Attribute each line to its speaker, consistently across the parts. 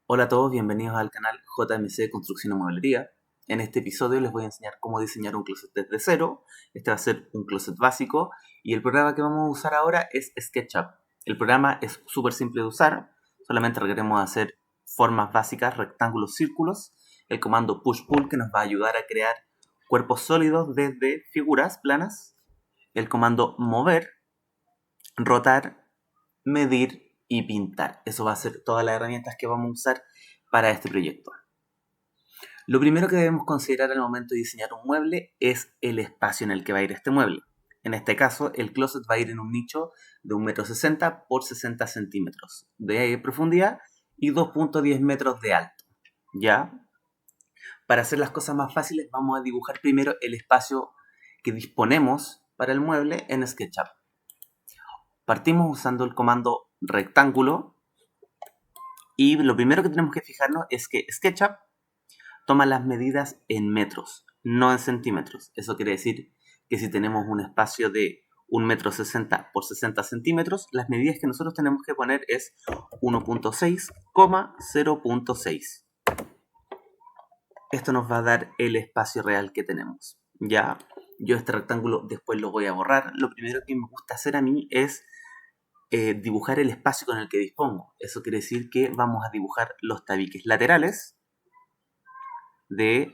Speaker 1: Hola a todos, bienvenidos al canal JMC Construcción y Mueblería. En este episodio les voy a enseñar cómo diseñar un closet desde cero. Este va a ser un closet básico y el programa que vamos a usar ahora es SketchUp. El programa es súper simple de usar, solamente requeremos hacer formas básicas, rectángulos, círculos. El comando push-pull que nos va a ayudar a crear cuerpos sólidos desde figuras planas. El comando mover, rotar, medir y pintar. Eso va a ser todas las herramientas que vamos a usar para este proyecto. Lo primero que debemos considerar al momento de diseñar un mueble es el espacio en el que va a ir este mueble. En este caso, el closet va a ir en un nicho de 1,60 m por 60 centímetros de profundidad y 2,10 metros de alto. ¿Ya? Para hacer las cosas más fáciles, vamos a dibujar primero el espacio que disponemos para el mueble en SketchUp. Partimos usando el comando rectángulo y lo primero que tenemos que fijarnos es que SketchUp toma las medidas en metros, no en centímetros. Eso quiere decir que si tenemos un espacio de 1,60 m por 60 centímetros, las medidas que nosotros tenemos que poner es 1,6, 0,6. Esto nos va a dar el espacio real que tenemos. Ya, yo este rectángulo después lo voy a borrar. Lo primero que me gusta hacer a mí es dibujar el espacio con el que dispongo. Eso quiere decir que vamos a dibujar los tabiques laterales de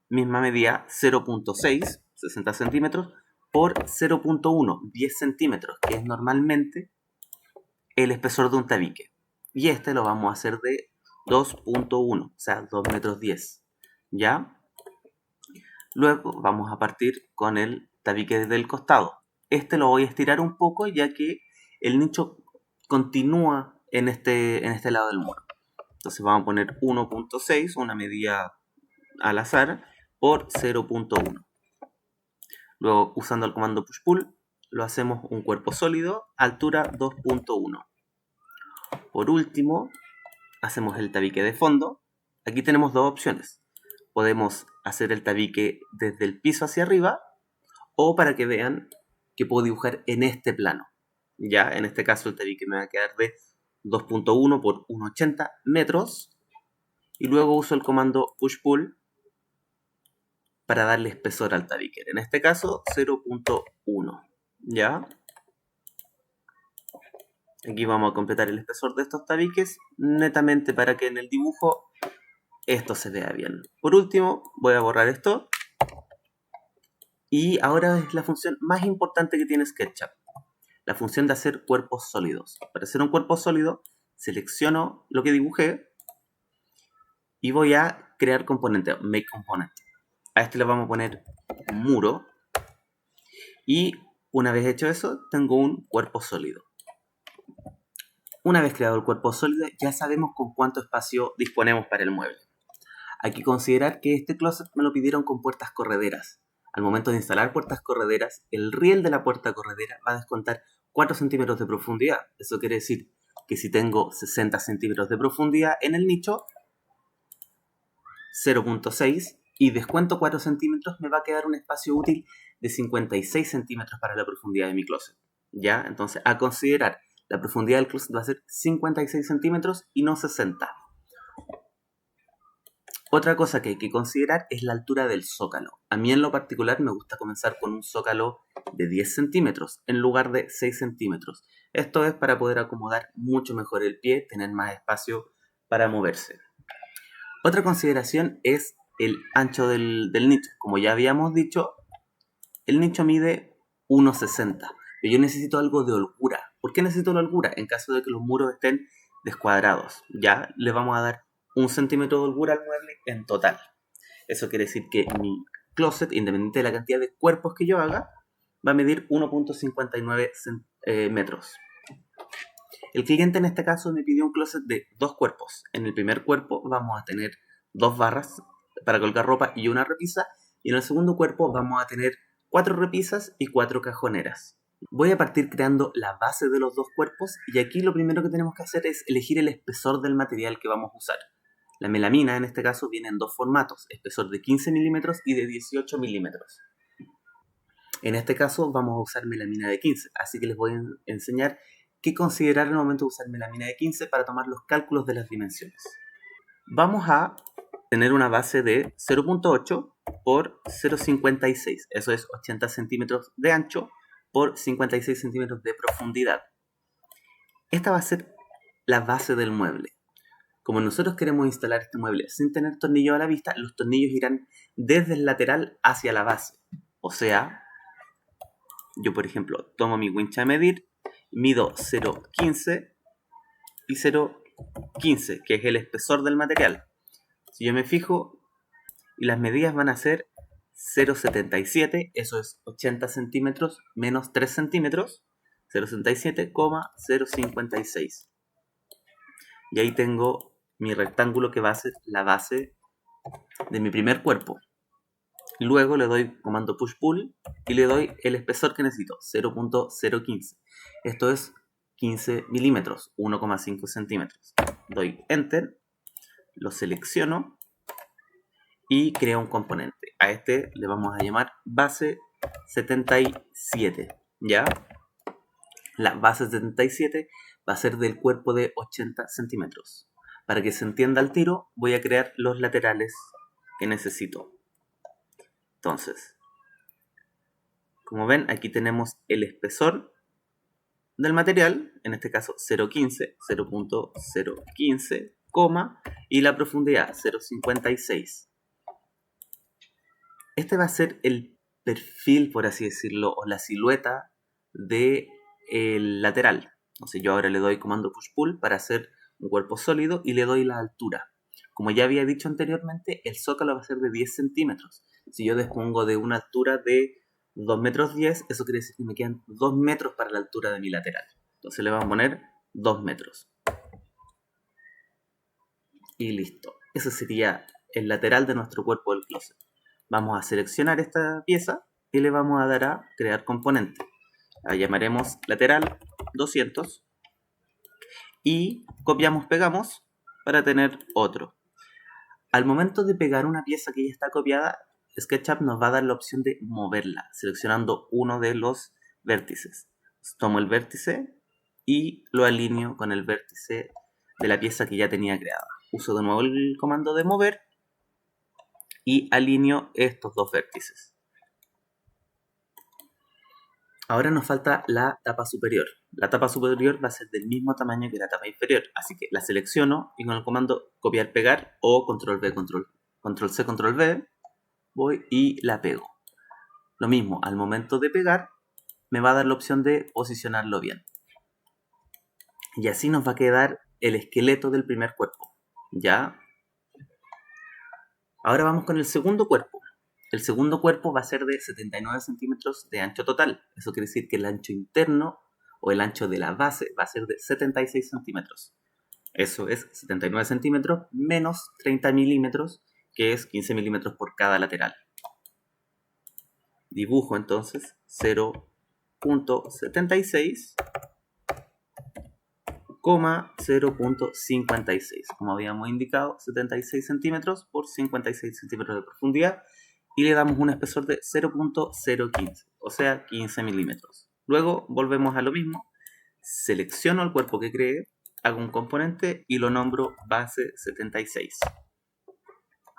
Speaker 1: misma medida 0,6, 60 centímetros, por 0,1, 10 centímetros, que es normalmente el espesor de un tabique. Y este lo vamos a hacer de 2,1, o sea, 2 metros 10. ¿Ya? Luego vamos a partir con el tabique del costado. Este lo voy a estirar un poco ya que el nicho continúa en este lado del muro. Entonces vamos a poner 1,6, una medida al azar, por 0,1. Luego, usando el comando push-pull, lo hacemos un cuerpo sólido, altura 2,1. Por último, hacemos el tabique de fondo. Aquí tenemos dos opciones. Podemos hacer el tabique desde el piso hacia arriba, o para que vean que puedo dibujar en este plano. Ya, en este caso el tabique me va a quedar de 2,1 por 1,80 metros. Y luego uso el comando push-pull para darle espesor al tabique. En este caso, 0,1. ¿Ya? Aquí vamos a completar el espesor de estos tabiques, netamente para que en el dibujo esto se vea bien. Por último, voy a borrar esto. Y ahora es la función más importante que tiene SketchUp. La función de hacer cuerpos sólidos. Para hacer un cuerpo sólido, selecciono lo que dibujé y voy a crear componente, make component. A este le vamos a poner un muro. Y una vez hecho eso, tengo un cuerpo sólido. Una vez creado el cuerpo sólido, ya sabemos con cuánto espacio disponemos para el mueble. Hay que considerar que este closet me lo pidieron con puertas correderas. Al momento de instalar puertas correderas, el riel de la puerta corredera va a descontar 4 centímetros de profundidad. Eso quiere decir que si tengo 60 centímetros de profundidad en el nicho, 0,6, y descuento 4 centímetros, me va a quedar un espacio útil de 56 centímetros para la profundidad de mi closet. ¿Ya? Entonces, a considerar, la profundidad del closet va a ser 56 centímetros y no 60. Otra cosa que hay que considerar es la altura del zócalo. A mí en lo particular me gusta comenzar con un zócalo de 10 centímetros en lugar de 6 centímetros. Esto es para poder acomodar mucho mejor el pie, tener más espacio para moverse. Otra consideración es el ancho del nicho. Como ya habíamos dicho, el nicho mide 1,60, pero yo necesito algo de holgura. ¿Por qué necesito la holgura? En caso de que los muros estén descuadrados, ya le vamos a dar 1 centímetro de holgura al mueble en total. Eso quiere decir que mi closet, independiente de la cantidad de cuerpos que yo haga, va a medir 1,59 metros. El cliente en este caso me pidió un closet de 2 cuerpos. En el primer cuerpo vamos a tener 2 barras para colgar ropa y una repisa. Y en el segundo cuerpo vamos a tener 4 repisas y 4 cajoneras. Voy a partir creando la base de los 2 cuerpos y aquí lo primero que tenemos que hacer es elegir el espesor del material que vamos a usar. La melamina en este caso viene en dos formatos, espesor de 15 milímetros y de 18 milímetros. En este caso vamos a usar melamina de 15, así que les voy a enseñar qué considerar al momento de usar melamina de 15 para tomar los cálculos de las dimensiones. Vamos a tener una base de 0.8 por 0.56. Eso es 80 centímetros de ancho por 56 centímetros de profundidad. Esta va a ser la base del mueble. Como nosotros queremos instalar este mueble sin tener tornillos a la vista, los tornillos irán desde el lateral hacia la base. O sea, yo por ejemplo tomo mi wincha a medir, mido 0.15 y 0.15, que es el espesor del material. Si yo me fijo, y las medidas van a ser 0.77, eso es 80 centímetros menos 3 centímetros, 0.77,056. Y ahí tengo mi rectángulo que va a ser la base de mi primer cuerpo. Luego le doy comando push-pull y le doy el espesor que necesito, 0.015. Esto es 15 milímetros, 1,5 centímetros. Doy enter, lo selecciono y creo un componente. A este le vamos a llamar base 77, ¿ya? La base 77 va a ser del cuerpo de 80 centímetros. Para que se entienda al tiro, voy a crear los laterales que necesito. Entonces, como ven, aquí tenemos el espesor del material, en este caso 0.15, 0.015, y la profundidad 0.56. Este va a ser el perfil, por así decirlo, o la silueta del lateral. Entonces yo ahora le doy comando push-pull para hacer un cuerpo sólido y le doy la altura. Como ya había dicho anteriormente, el zócalo va a ser de 10 centímetros. Si yo dispongo de una altura de 2 metros 10, eso quiere decir que me quedan 2 metros para la altura de mi lateral. Entonces le vamos a poner 2 metros. Y listo. Ese sería el lateral de nuestro cuerpo del closet. Vamos a seleccionar esta pieza y le vamos a dar a crear componente. La llamaremos lateral 200 y copiamos, pegamos para tener otro. Al momento de pegar una pieza que ya está copiada, SketchUp nos va a dar la opción de moverla, seleccionando uno de los vértices. Tomo el vértice y lo alineo con el vértice de la pieza que ya tenía creada. Uso de nuevo el comando de mover y alineo estos dos vértices. Ahora nos falta la tapa superior. La tapa superior va a ser del mismo tamaño que la tapa inferior, así que la selecciono y con el comando copiar, pegar o control V, control C, control V, voy y la pego. Lo mismo, al momento de pegar, me va a dar la opción de posicionarlo bien. Y así nos va a quedar el esqueleto del primer cuerpo. ¿Ya? Ahora vamos con el segundo cuerpo. El segundo cuerpo va a ser de 79 centímetros de ancho total. Eso quiere decir que el ancho interno o el ancho de la base va a ser de 76 centímetros. Eso es 79 centímetros menos 30 milímetros, que es 15 milímetros por cada lateral. Dibujo entonces 0.76, 0.56, como habíamos indicado, 76 centímetros por 56 centímetros de profundidad, y le damos un espesor de 0.015, o sea 15 milímetros. Luego volvemos a lo mismo, selecciono el cuerpo que creé, hago un componente y lo nombro base 76.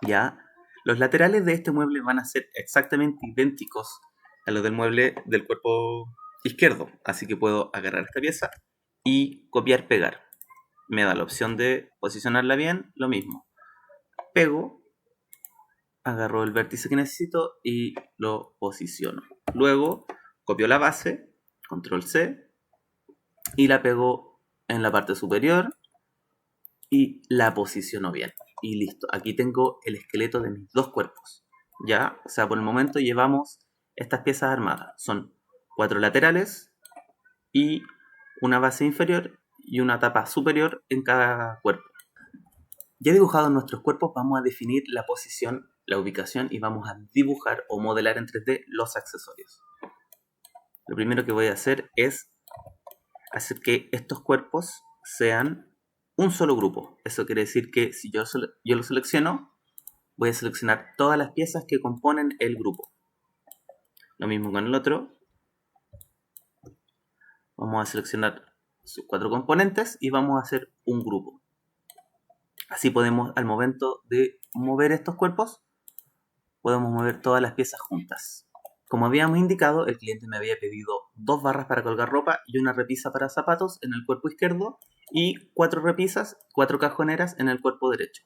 Speaker 1: Ya, los laterales de este mueble van a ser exactamente idénticos a los del mueble del cuerpo izquierdo, así que puedo agarrar esta pieza y copiar, pegar. Me da la opción de posicionarla bien, lo mismo. Pego, agarro el vértice que necesito y lo posiciono. Luego copio la base, control C, y la pego en la parte superior y la posiciono bien. Y listo, aquí tengo el esqueleto de mis dos cuerpos. Ya, o sea, por el momento llevamos estas piezas armadas. Son 4 laterales y una base inferior y una tapa superior en cada cuerpo. Ya dibujados nuestros cuerpos, vamos a definir la posición, la ubicación y vamos a dibujar o modelar en 3D los accesorios. Lo primero que voy a hacer es hacer que estos cuerpos sean un solo grupo. Eso quiere decir que si yo lo selecciono, voy a seleccionar todas las piezas que componen el grupo. Lo mismo con el otro. Vamos a seleccionar sus 4 componentes y vamos a hacer un grupo. Así podemos, al momento de mover estos cuerpos, podemos mover todas las piezas juntas. Como habíamos indicado, el cliente me había pedido 2 barras para colgar ropa y una repisa para zapatos en el cuerpo izquierdo y 4 repisas, 4 cajoneras en el cuerpo derecho.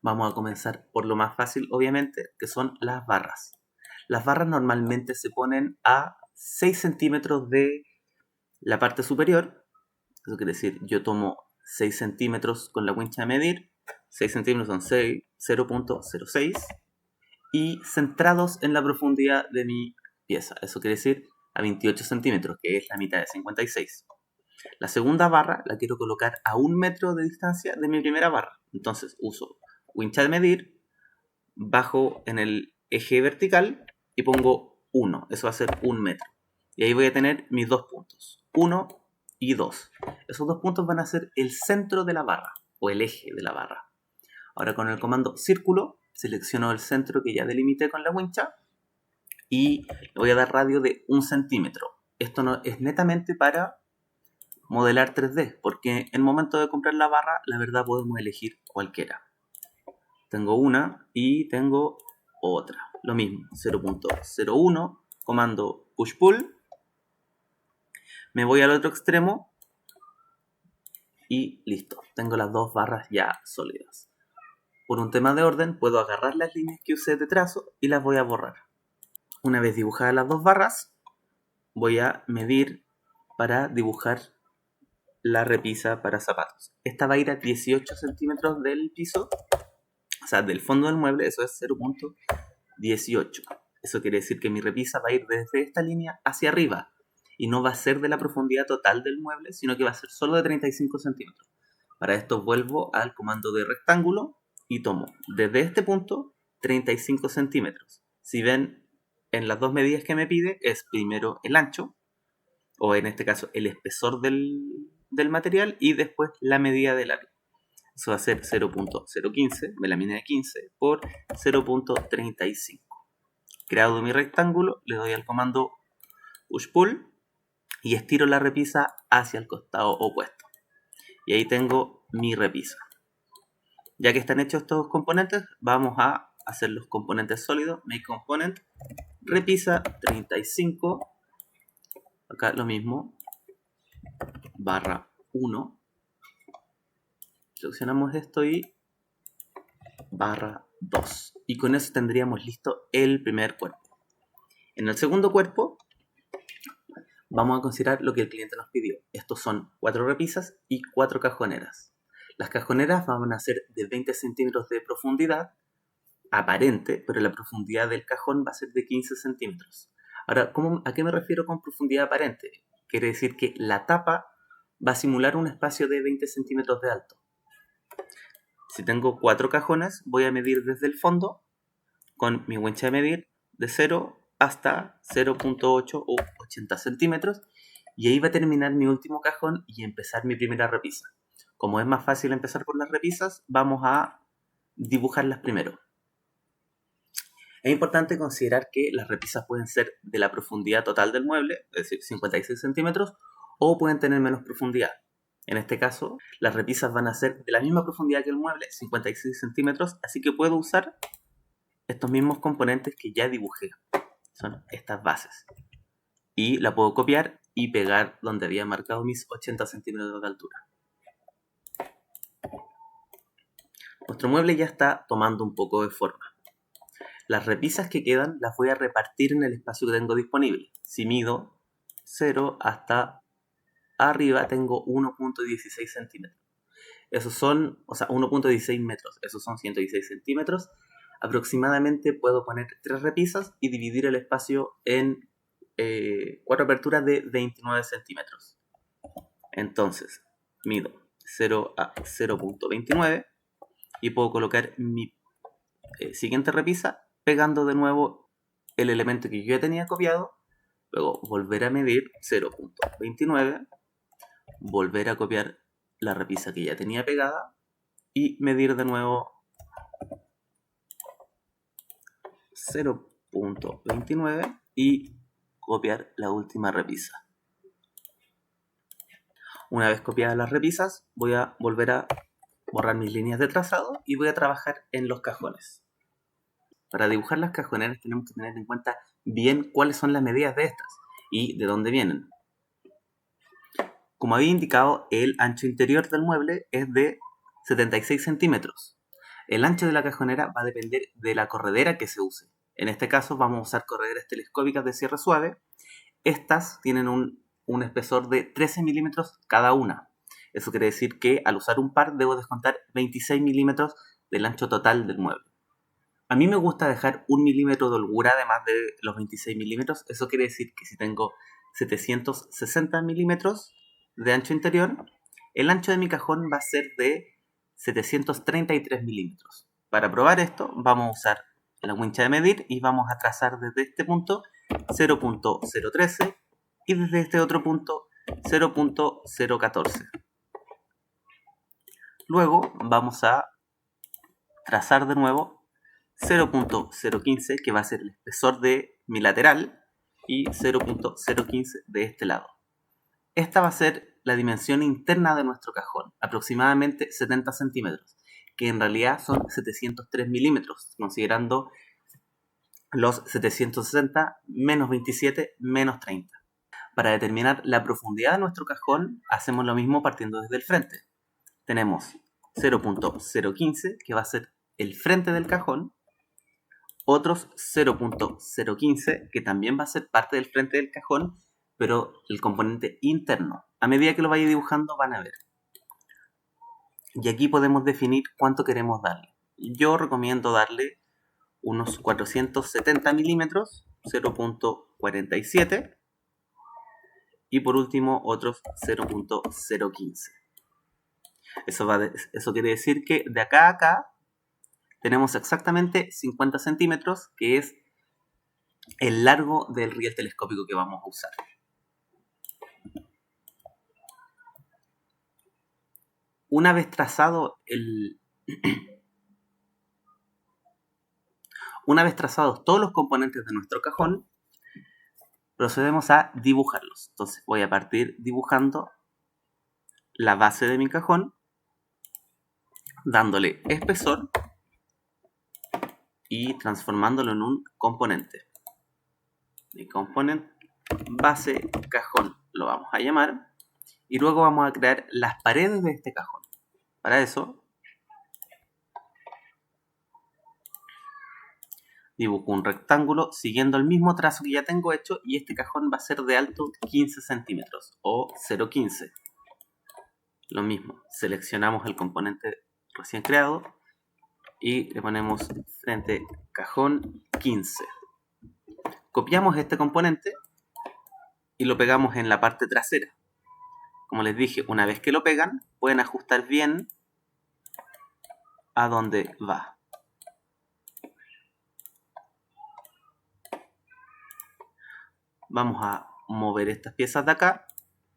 Speaker 1: Vamos a comenzar por lo más fácil, obviamente, que son las barras. Las barras normalmente se ponen a 6 centímetros de la parte superior. Eso quiere decir, yo tomo 6 centímetros con la wincha de medir. 6 centímetros son 0.06 y centrados en la profundidad de mi pieza. Eso quiere decir a 28 centímetros, que es la mitad de 56. La segunda barra la quiero colocar a 1 metro de distancia de mi primera barra. Entonces uso wincha de medir, bajo en el eje vertical y pongo 1. Eso va a ser 1 metro. Y ahí voy a tener mis 2 puntos. 1 y 2. Esos 2 puntos van a ser el centro de la barra o el eje de la barra. Ahora con el comando círculo selecciono el centro que ya delimité con la wincha y le voy a dar radio de 1 centímetro. Esto no es netamente para modelar 3D, porque en el momento de comprar la barra, la verdad podemos elegir cualquiera. Tengo una y tengo otra. Lo mismo, 0.01, comando push-pull. Me voy al otro extremo y listo. Tengo las 2 barras ya sólidas. Por un tema de orden, puedo agarrar las líneas que usé de trazo y las voy a borrar. Una vez dibujadas las 2 barras, voy a medir para dibujar la repisa para zapatos. Esta va a ir a 18 centímetros del piso, o sea, del fondo del mueble, eso es 0.18. Eso quiere decir que mi repisa va a ir desde esta línea hacia arriba y no va a ser de la profundidad total del mueble, sino que va a ser solo de 35 centímetros. Para esto vuelvo al comando de rectángulo y tomo desde este punto 35 centímetros. Si ven, en las 2 medidas que me pide es primero el ancho, o en este caso el espesor del material, y después la medida del largo. Eso va a ser 0.015, melamina de 15 por 0.35. Creado mi rectángulo, le doy al comando push-pull y estiro la repisa hacia el costado opuesto. Y ahí tengo mi repisa. Ya que están hechos estos componentes, vamos a hacer los componentes sólidos. Make component, repisa 35. Acá lo mismo, barra 1. Seleccionamos esto y barra 2. Y con eso tendríamos listo el primer cuerpo. En el segundo cuerpo vamos a considerar lo que el cliente nos pidió. Estos son 4 repisas y 4 cajoneras. Las cajoneras van a ser de 20 centímetros de profundidad aparente, pero la profundidad del cajón va a ser de 15 centímetros. Ahora, ¿a qué me refiero con profundidad aparente? Quiere decir que la tapa va a simular un espacio de 20 centímetros de alto. Si tengo 4 cajones, voy a medir desde el fondo con mi wincha de medir de 0 hasta 0.8 o 80 centímetros, y ahí va a terminar mi último cajón y empezar mi primera repisa. Como es más fácil empezar por las repisas, vamos a dibujarlas primero. Es importante considerar que las repisas pueden ser de la profundidad total del mueble, es decir, 56 centímetros, o pueden tener menos profundidad. En este caso, las repisas van a ser de la misma profundidad que el mueble, 56 centímetros, así que puedo usar estos mismos componentes que ya dibujé. Son estas bases. Y la puedo copiar y pegar donde había marcado mis 80 centímetros de altura. Nuestro mueble ya está tomando un poco de forma. Las repisas que quedan las voy a repartir en el espacio que tengo disponible. Si mido 0 hasta arriba tengo 1.16 centímetros. Esos son, 1.16 metros. Esos son 116 centímetros. Aproximadamente puedo poner 3 repisas y dividir el espacio en 4 aperturas de 29 centímetros. Entonces, mido 0 a 0.29 y puedo colocar mi siguiente repisa pegando de nuevo el elemento que yo ya tenía copiado, luego volver a medir 0.29, volver a copiar la repisa que ya tenía pegada y medir de nuevo 0.29 y copiar la última repisa. Una vez copiadas las repisas, voy a volver a borrar mis líneas de trazado y voy a trabajar en los cajones. Para dibujar las cajoneras tenemos que tener en cuenta bien cuáles son las medidas de estas y de dónde vienen. Como había indicado, el ancho interior del mueble es de 76 centímetros. El ancho de la cajonera va a depender de la corredera que se use. En este caso vamos a usar correderas telescópicas de cierre suave. Estas tienen un espesor de 13 milímetros cada una. Eso quiere decir que al usar un par debo descontar 26 milímetros del ancho total del mueble. A mí me gusta dejar 1 milímetro de holgura además de los 26 milímetros. Eso quiere decir que si tengo 760 milímetros de ancho interior, el ancho de mi cajón va a ser de 733 milímetros. Para probar esto vamos a usar la wincha de medir y vamos a trazar desde este punto 0.013 y desde este otro punto 0.014. Luego vamos a trazar de nuevo 0.015, que va a ser el espesor de mi lateral, y 0.015 de este lado. Esta va a ser la dimensión interna de nuestro cajón, aproximadamente 70 centímetros, que en realidad son 703 milímetros, considerando los 760 menos 27 menos 30. Para determinar la profundidad de nuestro cajón, hacemos lo mismo partiendo desde el frente. Tenemos 0.015, que va a ser el frente del cajón, otros 0.015, que también va a ser parte del frente del cajón, pero el componente interno. A medida que lo vaya dibujando van a ver. Y aquí podemos definir cuánto queremos darle. Yo recomiendo darle unos 470 milímetros, 0.47, y por último otros 0.015. Eso quiere decir que de acá a acá tenemos exactamente 50 centímetros, que es el largo del riel telescópico que vamos a usar. Una vez trazados todos los componentes de nuestro cajón, procedemos a dibujarlos. Entonces voy a partir dibujando la base de mi cajón, dándole espesor y transformándolo en un componente. Mi componente base cajón lo vamos a llamar, y luego vamos a crear las paredes de este cajón. Para eso dibujo un rectángulo siguiendo el mismo trazo que ya tengo hecho, y este cajón va a ser de alto 15 centímetros o 0.15. Lo mismo, seleccionamos el componente recién creado y le ponemos frente cajón 15. Copiamos este componente y lo pegamos en la parte trasera. Como les dije, una vez que lo pegan, pueden ajustar bien a dónde va. Vamos a mover estas piezas de acá.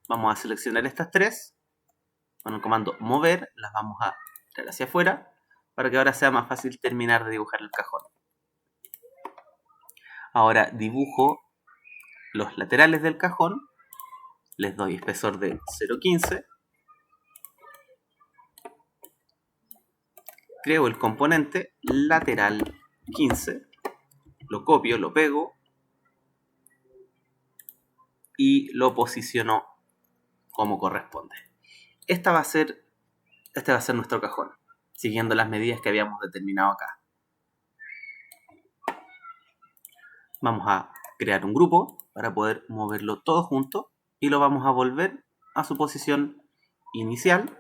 Speaker 1: Vamos a seleccionar estas tres. Con el comando mover, las vamos a traer hacia afuera para que ahora sea más fácil terminar de dibujar el cajón. Ahora dibujo los laterales del cajón. Les doy espesor de 0.15. Creo el componente lateral 15. Lo copio, lo pego y lo posiciono como corresponde. Este va a ser nuestro cajón, siguiendo las medidas que habíamos determinado acá. Vamos a crear un grupo para poder moverlo todo junto y lo vamos a volver a su posición inicial,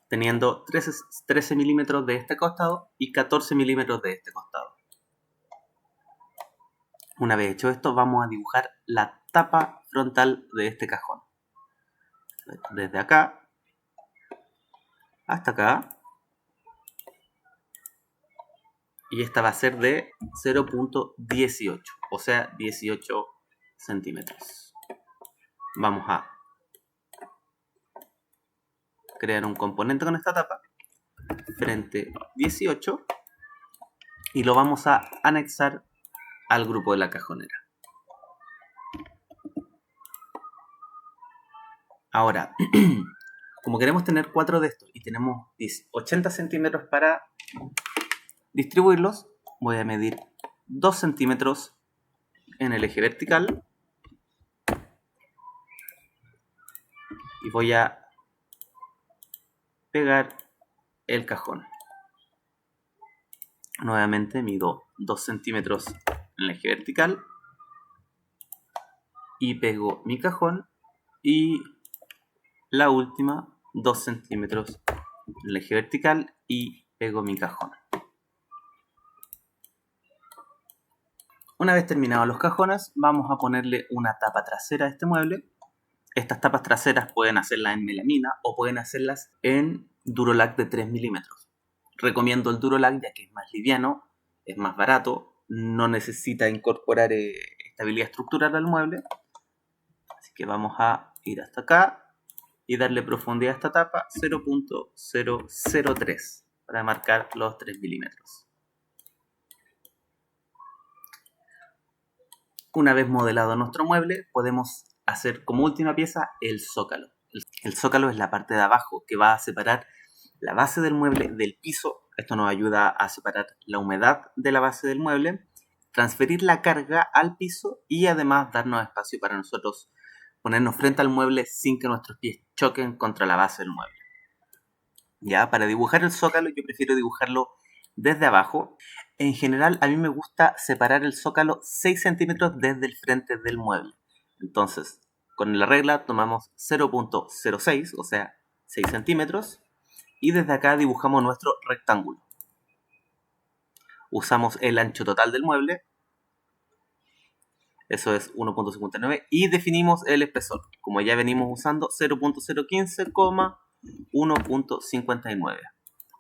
Speaker 1: teniendo 13 milímetros de este costado y 14 milímetros de este costado. Una vez hecho esto, vamos a dibujar la tapa frontal de este cajón. Desde acá hasta acá. Y esta va a ser de 0.18, o sea, 18 centímetros. Vamos a crear un componente con esta tapa, frente 18, y lo vamos a anexar al grupo de la cajonera. Ahora, Como queremos tener 4 de estos y tenemos 80 centímetros para distribuirlos, voy a medir 2 centímetros en el eje vertical y voy a pegar el cajón. Nuevamente mido 2 centímetros en el eje vertical y pego mi cajón, y la última 2 centímetros en el eje vertical y pego mi cajón. Una vez terminados los cajones, vamos a ponerle una tapa trasera a este mueble. Estas tapas traseras pueden hacerlas en melamina o pueden hacerlas en Durolac de 3 milímetros. Recomiendo el Durolac ya que es más liviano, es más barato, no necesita incorporar estabilidad estructural al mueble. Así que vamos a ir hasta acá y darle profundidad a esta tapa 0.003 para marcar los 3 milímetros. Una vez modelado nuestro mueble, podemos hacer como última pieza el zócalo. El zócalo es la parte de abajo que va a separar la base del mueble del piso. Esto nos ayuda a separar la humedad de la base del mueble, transferir la carga al piso y además darnos espacio para nosotros ponernos frente al mueble sin que nuestros pies choquen contra la base del mueble. Ya, para dibujar el zócalo yo prefiero dibujarlo desde abajo. En general a mí me gusta separar el zócalo 6 centímetros desde el frente del mueble. Entonces, con la regla tomamos 0.06, o sea, 6 centímetros, y desde acá dibujamos nuestro rectángulo. Usamos el ancho total del mueble, eso es 1.59, y definimos el espesor, como ya venimos usando, 0.015, 1.59.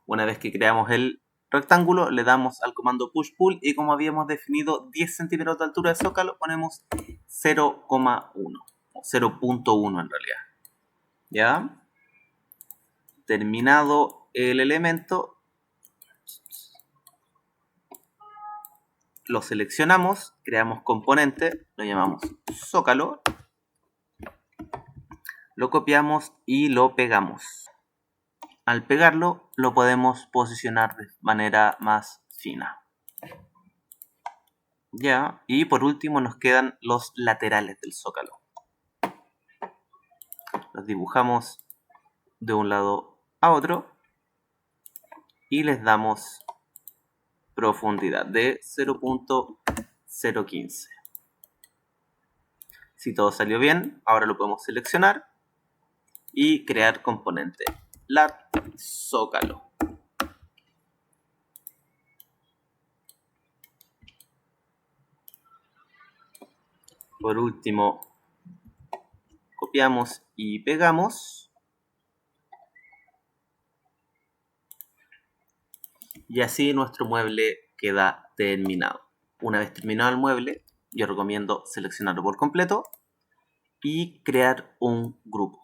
Speaker 1: Una vez que creamos el rectángulo, le damos al comando push-pull y como habíamos definido 10 centímetros de altura de zócalo, ponemos 0,1 o 0.1 en realidad. ¿Ya? Terminado el elemento, lo seleccionamos, creamos componente, lo llamamos zócalo, lo copiamos y lo pegamos. Al pegarlo, lo podemos posicionar de manera más fina. Ya, y por último nos quedan los laterales del zócalo. Los dibujamos de un lado a otro y les damos profundidad de 0.015. Si todo salió bien, ahora lo podemos seleccionar y crear componente. Lat zócalo. Por último, copiamos y pegamos. Y así nuestro mueble queda terminado. Una vez terminado el mueble, yo recomiendo seleccionarlo por completo y crear un grupo.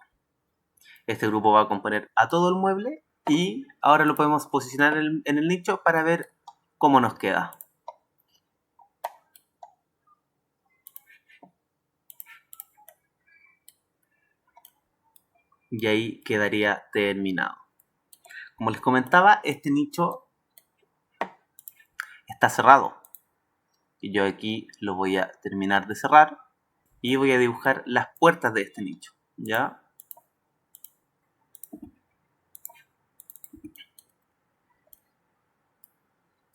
Speaker 1: Este grupo va a componer a todo el mueble y ahora lo podemos posicionar en el nicho para ver cómo nos queda. Y ahí quedaría terminado. Como les comentaba, este nicho está cerrado. Y yo aquí lo voy a terminar de cerrar y voy a dibujar las puertas de este nicho. ¿Ya?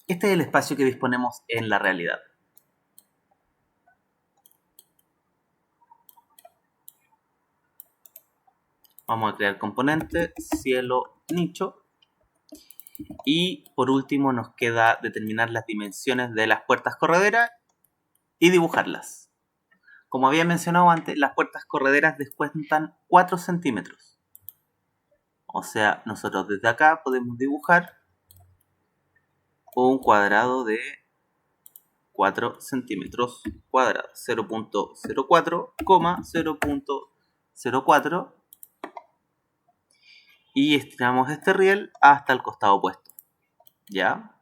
Speaker 1: Este es el espacio que disponemos en la realidad. Vamos a crear componente, cielo, nicho. Y por último nos queda determinar las dimensiones de las puertas correderas y dibujarlas. Como había mencionado antes, las puertas correderas descuentan 4 centímetros. O sea, nosotros desde acá podemos dibujar un cuadrado de 4 centímetros cuadrados. 0.04, 0.04. Y estiramos este riel hasta el costado opuesto. ¿Ya?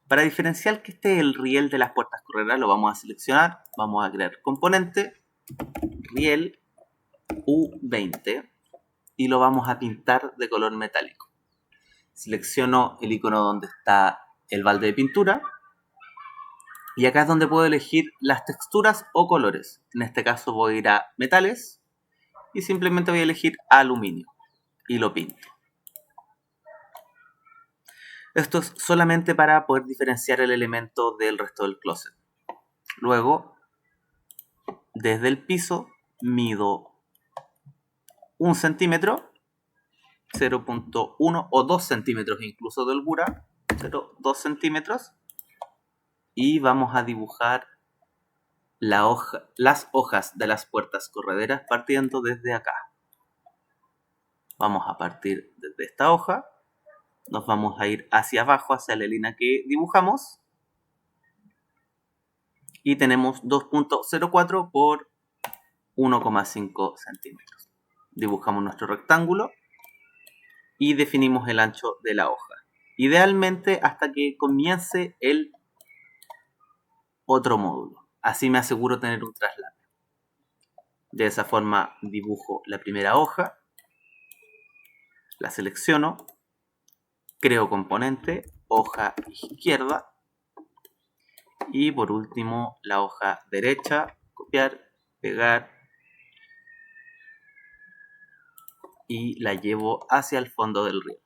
Speaker 1: Para diferenciar que este es el riel de las puertas correderas, lo vamos a seleccionar. Vamos a crear componente, riel U20. y lo vamos a pintar de color metálico. Selecciono el icono donde está el balde de pintura y acá es donde puedo elegir las texturas o colores. En este caso voy a ir a metales y simplemente voy a elegir aluminio y lo pinto. Esto es solamente para poder diferenciar el elemento del resto del closet. Luego, desde el piso, mido 1 centímetro, 0.1 o 2 centímetros incluso de holgura, 2 centímetros, y vamos a dibujar las hojas de las puertas correderas partiendo desde acá. Vamos a partir desde esta hoja, nos vamos a ir hacia abajo, hacia la línea que dibujamos, y tenemos 2.04 por 1,5 centímetros. Dibujamos nuestro rectángulo y definimos el ancho de la hoja. Idealmente hasta que comience el otro módulo. Así me aseguro tener un traslado. De esa forma dibujo la primera hoja, la selecciono, creo componente, hoja izquierda y por último la hoja derecha, copiar, pegar y la llevo hacia el fondo del río.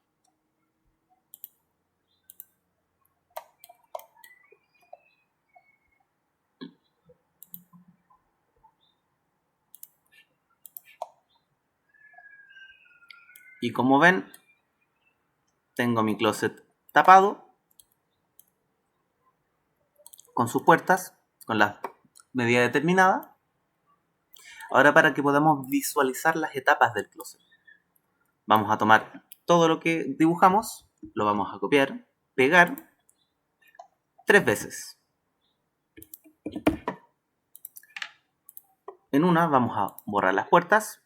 Speaker 1: Y como ven, tengo mi closet tapado con sus puertas, con la medida determinada. Ahora, para que podamos visualizar las etapas del closet, vamos a tomar todo lo que dibujamos, lo vamos a copiar, pegar 3 veces. En una vamos a borrar las puertas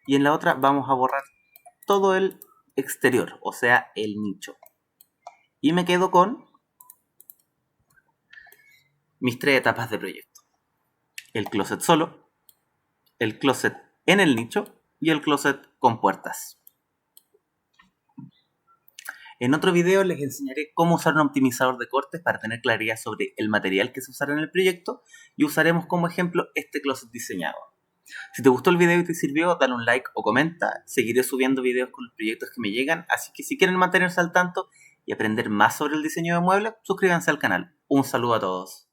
Speaker 1: y en la otra vamos a borrar todo el exterior, o sea, el nicho. Y me quedo con mis 3 etapas de proyecto. El closet solo, el closet en el nicho y el closet con puertas. En otro video les enseñaré cómo usar un optimizador de cortes para tener claridad sobre el material que se usará en el proyecto y usaremos como ejemplo este closet diseñado. Si te gustó el video y te sirvió, dale un like o comenta. Seguiré subiendo videos con los proyectos que me llegan, así que si quieren mantenerse al tanto y aprender más sobre el diseño de muebles, suscríbanse al canal. Un saludo a todos.